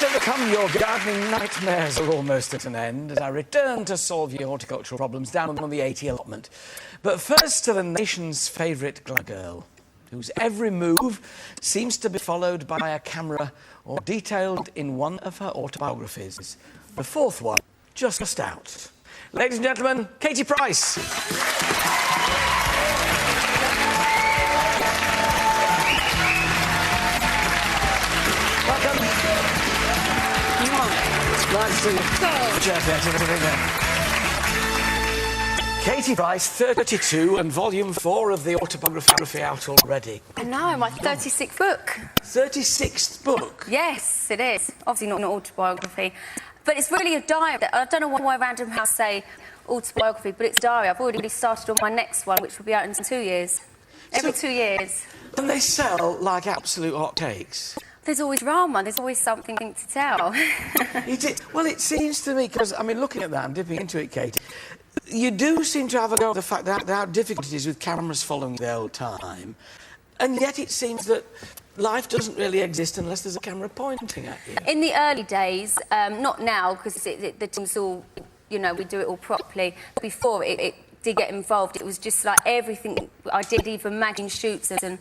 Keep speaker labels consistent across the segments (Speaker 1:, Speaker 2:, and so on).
Speaker 1: just overcome your gardening nightmares are almost at an end as I return to solve your horticultural problems down on the 80 allotment. But first to the nation's favourite girl, whose every move seems to be followed by a camera or detailed in one of her autobiographies. The fourth one, just out. Ladies and gentlemen, Katie Price. Welcome. It's nice to Katie Price, 32, and volume 4 of the autobiography out already.
Speaker 2: I know, my 36th book.
Speaker 1: 36th book?
Speaker 2: Yes, it is. Obviously not an autobiography. But it's really a diary. I don't know why Random House say autobiography, but it's a diary. I've already started on my next one, which will be out in 2 years. Every 2 years.
Speaker 1: And they sell like absolute hotcakes?
Speaker 2: There's always drama. There's always something to tell.
Speaker 1: Well, it seems to me, because, I mean, looking at that, I'm dipping into it, Katie, you do seem to have a go at the fact that how difficult it is with cameras following the old time, and yet it seems that life doesn't really exist unless there's a camera pointing at you.
Speaker 2: In the early days, not now, because the team's all, you know, we do it all properly. Before it did get involved, it was just like everything I did, even magazine shoots and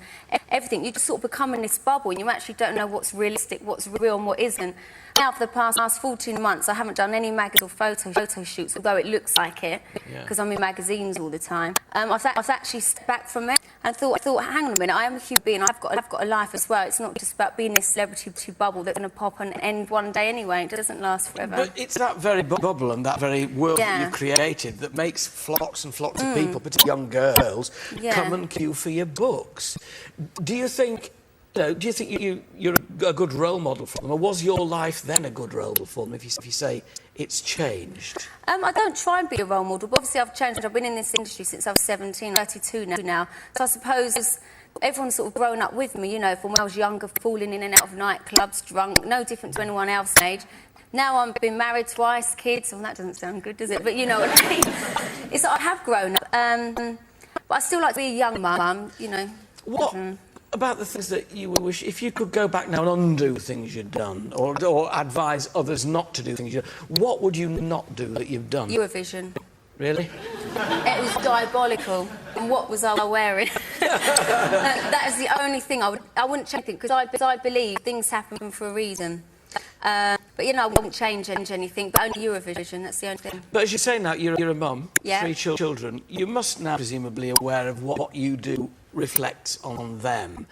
Speaker 2: everything. You just sort of become in this bubble and you actually don't know what's realistic, what's real and what isn't. Now, for the past 14 months, I haven't done any magazine or photo shoots, although it looks like it, because I'm in magazines all the time. I've actually stepped back from it and thought, hang on a minute, I am a human being, I've got a life as well. It's not just about being this celebrity bubble that's going to pop and end one day anyway. It doesn't last forever.
Speaker 1: But it's that very bubble and that very world that you've created that makes flocks and flocks of people, particularly young girls, come and queue for your books. Do you think... do you think you're a good role model for them, or was your life then a good role model for them, if you say it's changed?
Speaker 2: I don't try and be a role model, but obviously I've changed. I've been in this industry since I was 17, 32 now. So I suppose everyone's sort of grown up with me, you know, from when I was younger, falling in and out of nightclubs, drunk, no different to anyone else's age. Now I've been married twice, kids, well, that doesn't sound good, does it? But you know what I mean? It's like I have grown up, but I still like to be a young mum, you know.
Speaker 1: What about the things that you would wish, if you could go back now and undo things you'd done, or advise others not to do things you've done, what would you not do that you've done?
Speaker 2: Eurovision.
Speaker 1: Really?
Speaker 2: It was diabolical. And what was I wearing? That is the only thing I wouldn't change it, because I believe things happen for a reason. But, you know, I wouldn't change anything, but only Eurovision, that's the only thing.
Speaker 1: But as you say now, you're a mum, 3 children. You must now presumably aware of what you do reflects on them.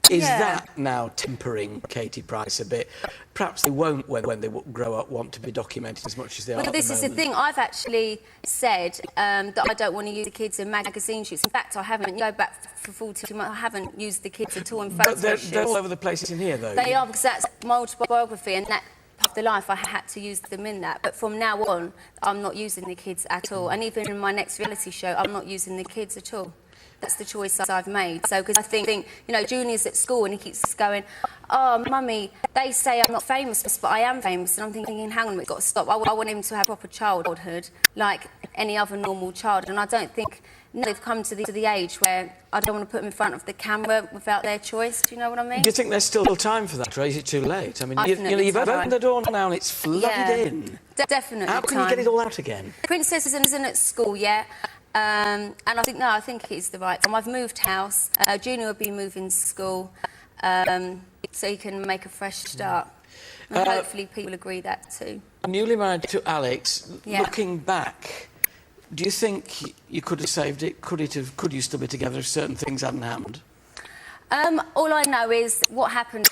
Speaker 1: Is that now tempering Katie Price a bit? Perhaps they won't, when they grow up, want to be documented as much as they are at the moment.
Speaker 2: This is the thing. I've actually said that I don't want to use the kids in magazine shoots. In fact, I haven't. You go back for 40 months, I haven't used the kids at all in photo shoots.
Speaker 1: But they're all over the place in here, though.
Speaker 2: They are, because that's my autobiography, and that of the life I had to use them in that. But from now on, I'm not using the kids at all. And even in my next reality show, I'm not using the kids at all. That's the choice I've made. So, because I think, you know, Junior's at school and he keeps going, oh, Mummy, they say I'm not famous, but I am famous. And I'm thinking, hang on, we've got to stop. I want him to have proper childhood, like any other normal child. And I don't think they've come to the age where I don't want to put them in front of the camera without their choice. Do you know what I mean?
Speaker 1: Do you think there's still time for that, or is it too late? I mean, you've opened the door now and it's flooded in.
Speaker 2: Definitely.
Speaker 1: How can you get it all out again?
Speaker 2: Princess isn't at school yet. And I think it's the right time. I've moved house. Junior will be moving to school, so he can make a fresh start. And hopefully people agree that too.
Speaker 1: Newly married to Alex, looking back, do you think you could have saved it? Could you still be together if certain things hadn't happened?
Speaker 2: All I know is what happened.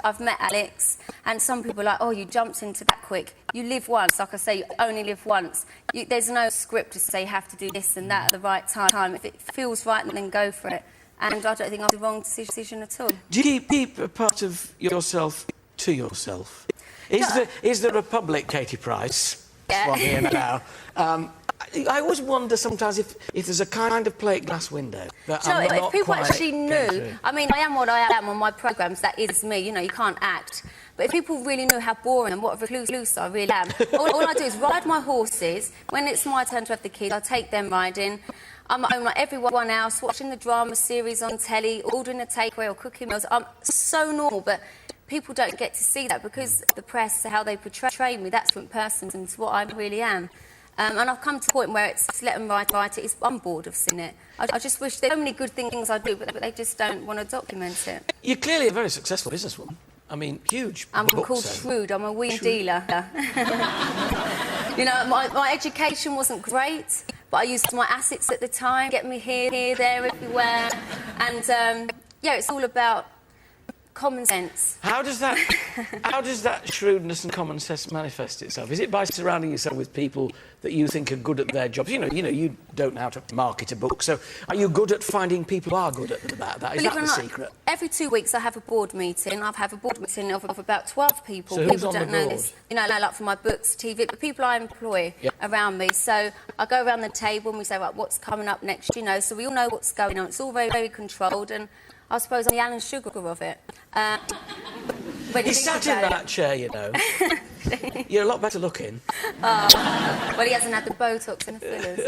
Speaker 2: I've met Alex, and some people are like, oh, you jumped into that quick. You live once, like I say, you only live once. There's no script to say you have to do this and that at the right time. If it feels right, then go for it. And I don't think I was the wrong decision at all. Do
Speaker 1: you keep a part of yourself to yourself? Is there a public Katie Price?
Speaker 2: Yeah.
Speaker 1: One here now. I always wonder sometimes if there's a kind of plate glass window that I'm not
Speaker 2: if people
Speaker 1: quite
Speaker 2: actually knew, I mean, I am what I am on my programmes, that is me, you know, you can't act. But if people really knew how boring and what a recluse I really am, all I do is ride my horses. When it's my turn to have the kids, I take them riding. I'm at home like everyone else, watching the drama series on telly, ordering a takeaway or cooking meals. I'm so normal, but people don't get to see that because the press, how they portray me, that's different person to what I really am. And I've come to a point where it's let them write it. I'm bored of seeing it. I just wish there's so many good things I do, but they just don't want to document it.
Speaker 1: You're clearly a very successful businesswoman. I mean, huge.
Speaker 2: I'm called Shrewd. I'm a wee dealer. You know, my education wasn't great, but I used my assets at the time, get me here, there, everywhere. And, yeah, it's all about common sense.
Speaker 1: How does that shrewdness and common sense manifest itself? Is it by surrounding yourself with people that you think are good at their jobs? You know, you don't know how to market a book, so are you good at finding people who are good at that? Is that the secret?
Speaker 2: Every 2 weeks I have a board meeting. I have a board meeting of about 12 people.
Speaker 1: So who's
Speaker 2: people
Speaker 1: on
Speaker 2: don't
Speaker 1: the
Speaker 2: know
Speaker 1: board?
Speaker 2: this. You know, like for my books, TV, the people I employ around me. So I go around the table and we say, right, what's coming up next? You know, so we all know what's going on. It's all very, very controlled, and I suppose I'm the Alan Sugar of it.
Speaker 1: You sat in that chair, you know. You're a lot better looking.
Speaker 2: Well, he hasn't had the Botox and the fillers.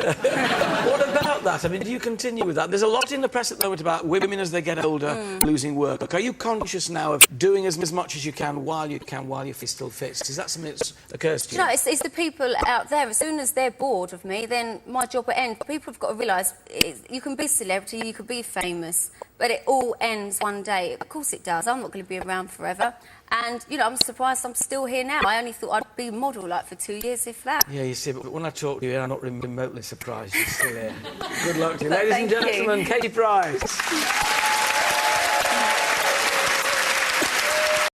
Speaker 1: What about that? I mean, do you continue with that? There's a lot in the press at the moment about women as they get older losing work. Look, are you conscious now of doing as much as you can while your face still fits? Is that something that occurs to you?
Speaker 2: No, it's the people out there. As soon as they're bored of me, then my job will end. People have got to realise you can be a celebrity, you can be famous, but it all ends one day. Of course it does. I'm not going to be around forever. And, you know, I'm surprised I'm still here now. I only thought I'd be a model, like, for 2 years, if that.
Speaker 1: Yeah, you see, but when I talk to you, I'm not remotely surprised you're still here. Good luck to you. Ladies and gentlemen, Katie Price.